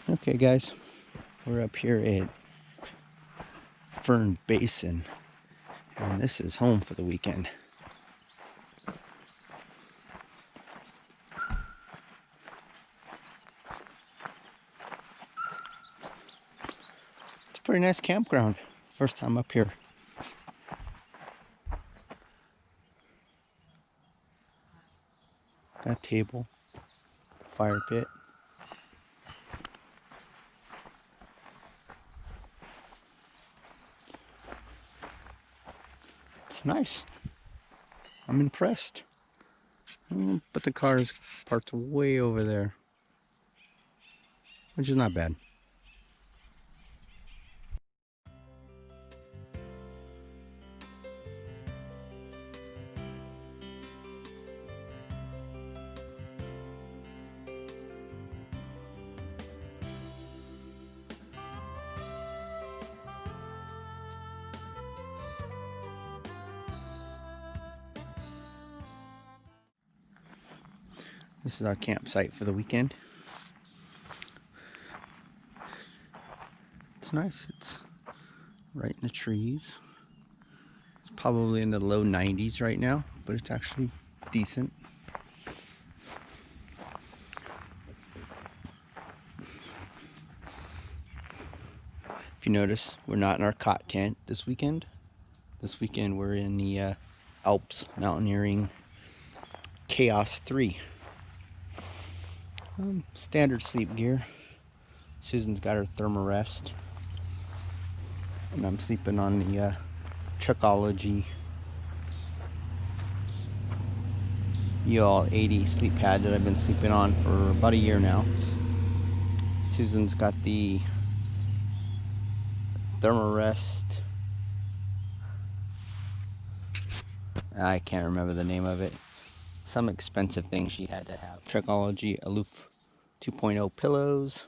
Okay guys, we're up here at Fern Basin, and this is home for the weekend. It's a pretty nice campground. First time up here. Got a table, fire pit. It's nice. I'm impressed. But the car is parked way over there, which is not bad. This is our campsite for the weekend. It's nice. It's right in the trees. It's probably in the low 90s right now, but it's actually decent. If you notice, we're not in our cot tent this weekend. This weekend we're in the Alps Mountaineering Chaos 3. Standard sleep gear. Susan's got her thermarest, and I'm sleeping on the Trekology UL 80 sleep pad that I've been sleeping on for about a year now. Susan's got the thermarest. I can't remember the name of it. Some expensive thing she had to have. Trekology Aloof 2.0 pillows.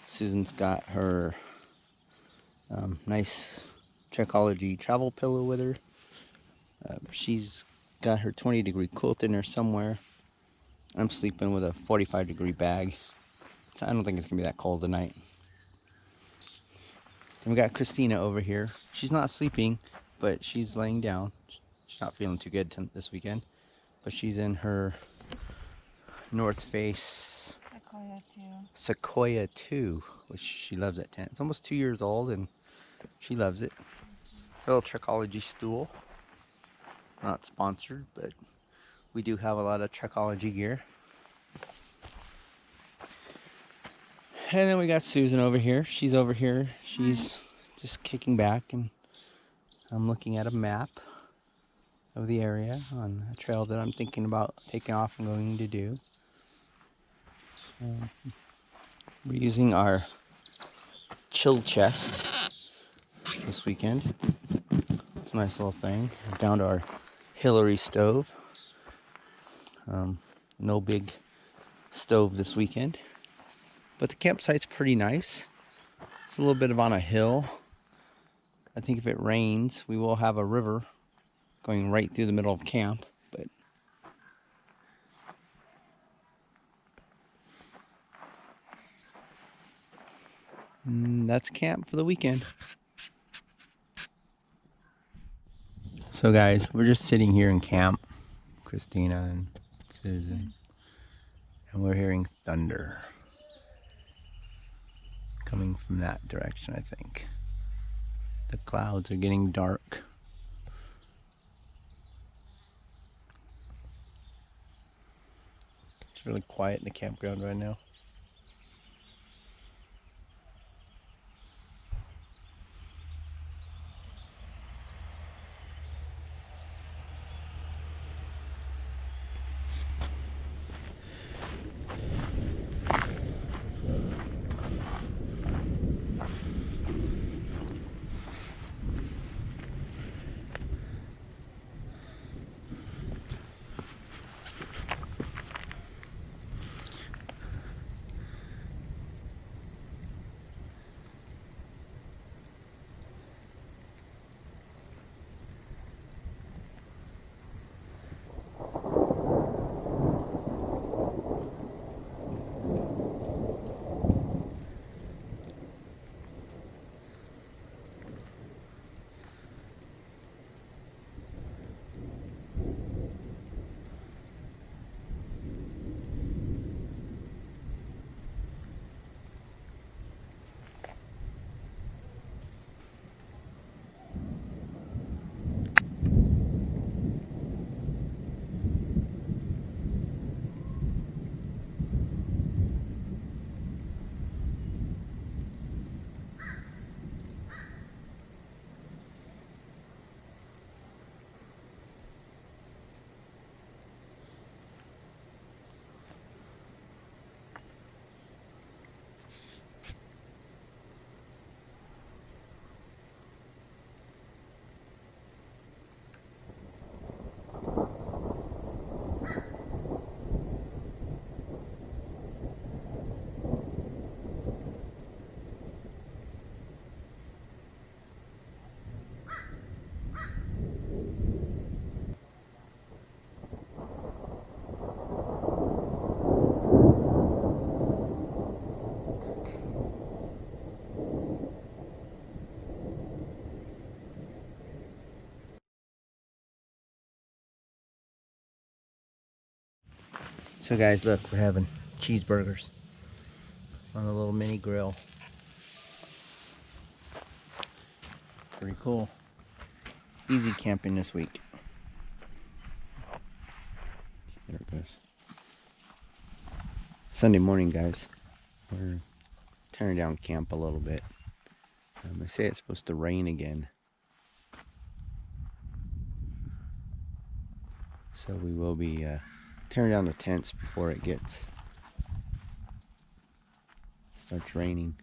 Susan's got her nice Trekology travel pillow with her. She's got her 20-degree quilt in there somewhere. I'm sleeping with a 45-degree bag. So I don't think it's gonna be that cold tonight. And we got Christina over here. She's not sleeping, but she's laying down. She's not feeling too good this weekend. But she's in her North Face Sequoia 2, which she loves that tent. It's almost 2 years old and she loves it. Her little Trekology stool. Not sponsored, but we do have a lot of Trekology gear. And then we got Susan over here. She's over here. She's just kicking back, and I'm looking at a map of the area on a trail that I'm thinking about taking off and going to do. We're using our chill chest this weekend. It's a nice little thing. We're down to our Hillary stove. No big stove this weekend, but the campsite's pretty nice. It's a little bit of on a hill. I think if it rains, we will have a river going right through the middle of camp, but that's camp for the weekend. So guys, we're just sitting here in camp, Christina and Susan, and we're hearing thunder coming from that direction, I think. The clouds are getting dark. It's really quiet in the campground right now. So guys, look, we're having cheeseburgers on a little mini grill. Pretty cool. Easy camping this week. There it goes. Sunday morning, guys. We're tearing down camp a little bit. They say it's supposed to rain again. So we will be tearing down the tents before it starts raining.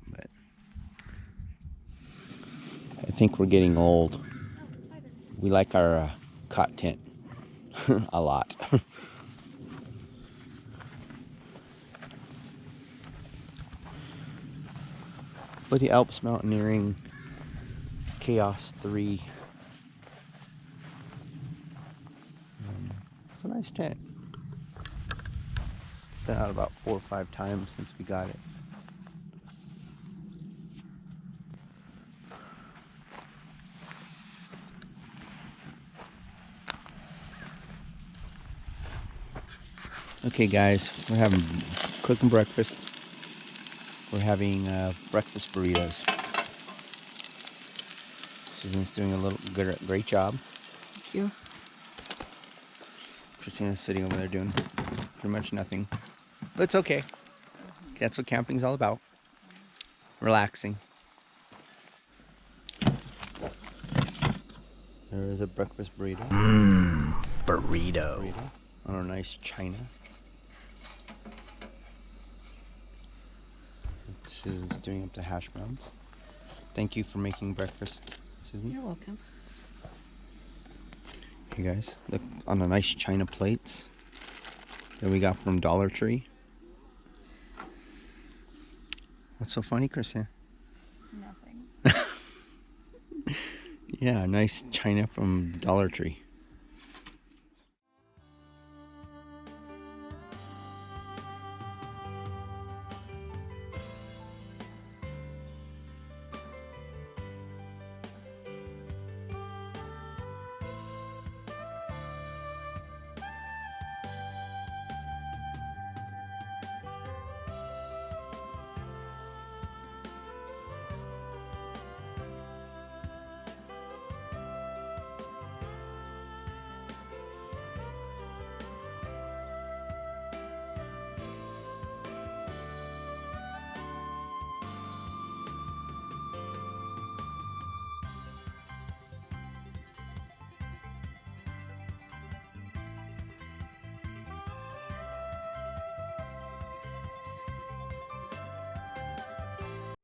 But I think we're getting old. We like our cot tent a lot. With the Alps Mountaineering Chaos 3. It's a nice tent. Been out about 4 or 5 times since we got it. Okay guys, we're having cooking breakfast. We're having breakfast burritos. Susan's doing a great job. Thank you. Christina's sitting over there doing pretty much nothing. But it's okay. That's what camping's all about. Relaxing. There is a breakfast burrito. Burrito. On a nice china. Susan's doing up the hash browns. Thank you for making breakfast, Susan. You're welcome. Hey guys, look on the nice china plates that we got from Dollar Tree. What's so funny, Christina? Nothing. Yeah, nice china from Dollar Tree.